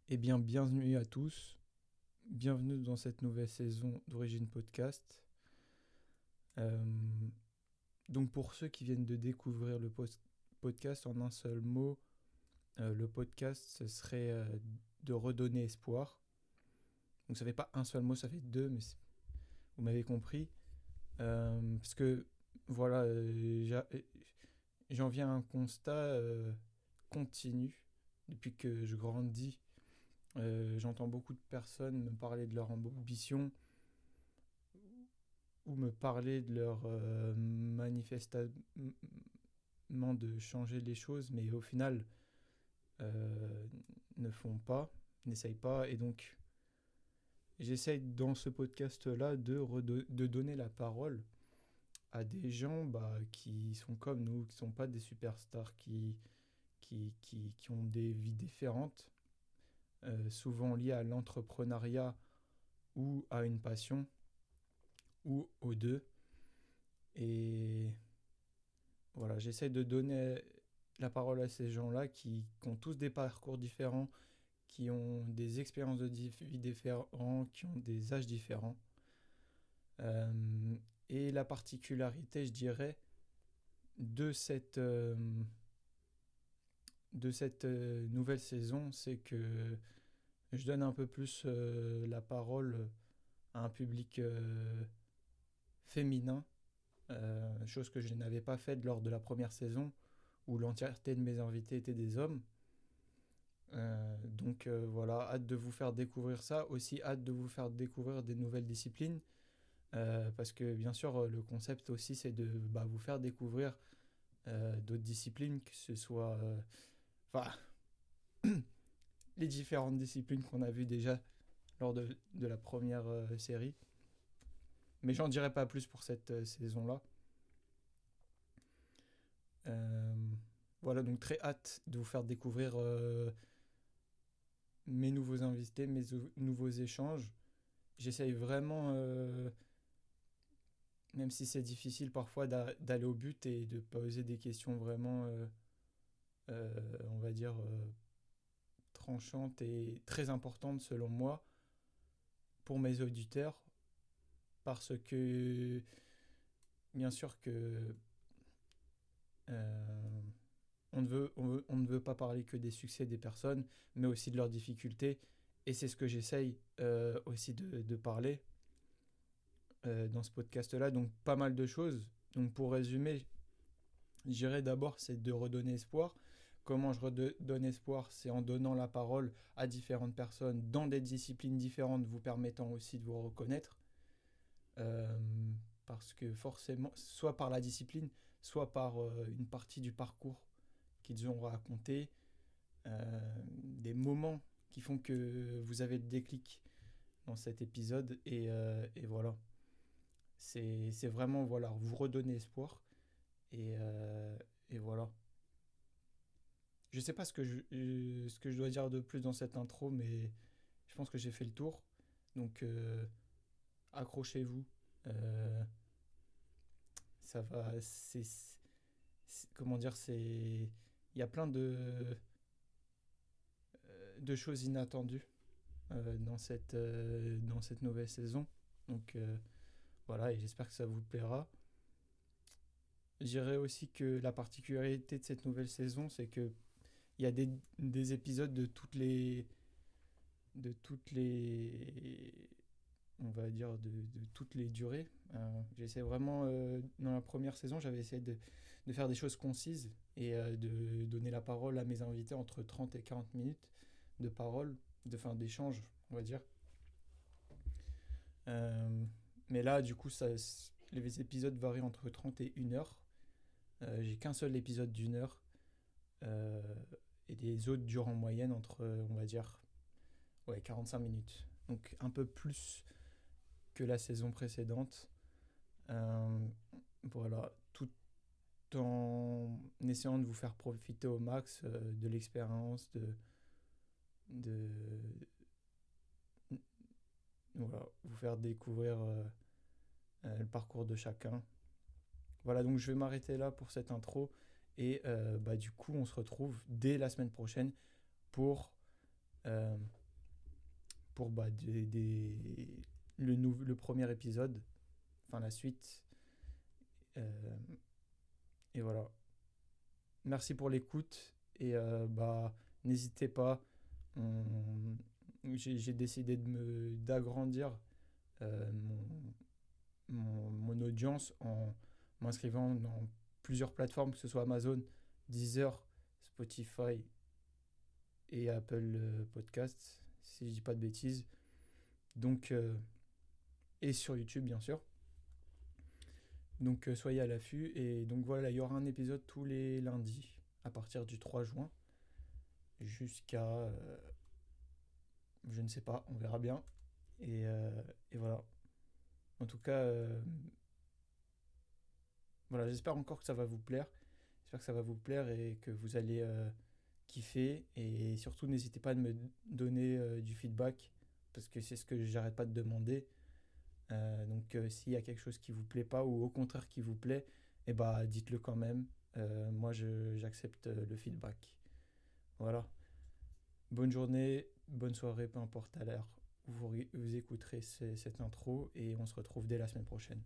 Eh bien, bienvenue à tous. Bienvenue dans cette nouvelle saison d'Origine Podcast. Euh, donc, pour ceux qui viennent de découvrir le podcast en un seul mot, le podcast, ce serait de redonner espoir. Donc, ça fait pas un seul mot, ça fait deux, mais vous m'avez compris. Parce que, voilà, j'en viens à un constat continu depuis que je grandis. J'entends beaucoup de personnes me parler de leur ambition ou me parler de leur manifestement de changer les choses, mais au final euh, ne font pas, n'essayent pas. Et donc, j'essaye dans ce podcast-là de donner la parole à des gens qui sont comme nous, qui ne sont pas des superstars, qui ont des vies différentes, souvent liées à l'entrepreneuriat ou à une passion, ou aux deux. Et voilà, j'essaie de donner la parole à ces gens-là qui ont tous des parcours différents, qui ont des expériences de vie différentes, qui ont des âges différents. Euh, et la particularité, je dirais, de cette nouvelle saison, c'est que je donne un peu plus la parole à un public féminin, chose que je n'avais pas faite lors de la première saison, où l'entièreté de mes invités étaient des hommes. Donc voilà, hâte de vous faire découvrir ça. Aussi hâte de vous faire découvrir des nouvelles disciplines. Parce que bien sûr, le concept aussi, c'est de vous faire découvrir d'autres disciplines, que ce soit enfin, les différentes disciplines qu'on a vues déjà lors de la première série. Mais j'en dirai pas plus pour cette saison-là. Euh, voilà, donc très hâte de vous faire découvrir mes nouveaux invités, mes nouveaux échanges. J'essaye vraiment, même si c'est difficile parfois, d'aller au but et de poser des questions vraiment, on va dire, tranchantes et très importantes selon moi pour mes auditeurs. Parce que, bien sûr que euh, on ne veut pas parler que des succès des personnes, mais aussi de leurs difficultés. Et c'est ce que j'essaye aussi de parler dans ce podcast-là. Donc pas mal de choses. Donc pour résumer, je dirais d'abord c'est de redonner espoir. Comment je redonne espoir? C'est en donnant la parole à différentes personnes dans des disciplines différentes, vous permettant aussi de vous reconnaître. Euh, Parce que forcément, soit par la discipline, soit par une partie du parcours qu'ils ont raconté, des moments qui font que vous avez le déclic dans cet épisode. Et voilà, c'est vraiment voilà, vous redonner espoir. Et voilà. Je sais pas ce que je dois dire de plus dans cette intro, mais je pense que j'ai fait le tour. Donc accrochez-vous. Euh, Ça va. Comment dire, c'est. Il y a plein de choses inattendues dans cette nouvelle saison. Donc voilà, et j'espère que ça vous plaira. Je dirais aussi que la particularité de cette nouvelle saison, c'est que il y a des épisodes de toutes les on va dire de toutes les durées. J'essaie vraiment dans la première saison, j'avais essayé de faire des choses concises et de donner la parole à mes invités entre 30 et 40 minutes de parole, de fin d'échange, on va dire. Euh, mais là, du coup, les épisodes varient entre 30 et 1 heure. J'ai qu'un seul épisode d'1 heure. euh, et les autres durent en moyenne entre, on va dire, ouais, 45 minutes. Donc un peu plus que la saison précédente. Euh, voilà, tout en essayant de vous faire profiter au max de l'expérience, de voilà, vous faire découvrir le parcours de chacun. Voilà, donc je vais m'arrêter là pour cette intro et du coup on se retrouve dès la semaine prochaine pour pour le premier épisode, enfin la suite. Euh, et voilà. Merci pour l'écoute et n'hésitez pas. On- j'ai décidé d'agrandir euh, mon audience en m'inscrivant dans plusieurs plateformes, que ce soit Amazon, Deezer, Spotify et Apple Podcasts, si je dis pas de bêtises. Donc, et sur YouTube, bien sûr. Donc, soyez à l'affût. Et donc, voilà, il y aura un épisode tous les lundis à partir du 3 juin jusqu'à. Je ne sais pas, on verra bien. Et, euh, et voilà. En tout cas, voilà, j'espère encore que ça va vous plaire. J'espère que ça va vous plaire et que vous allez kiffer. Et surtout, n'hésitez pas à me donner du feedback parce que c'est ce que j'arrête pas de demander. Donc, s'il y a quelque chose qui vous plaît pas ou au contraire qui vous plaît, eh bah, dites-le quand même. Moi, j'accepte le feedback. Voilà. Bonne journée, bonne soirée, peu importe à l'heure où vous écouterez cette intro et on se retrouve dès la semaine prochaine.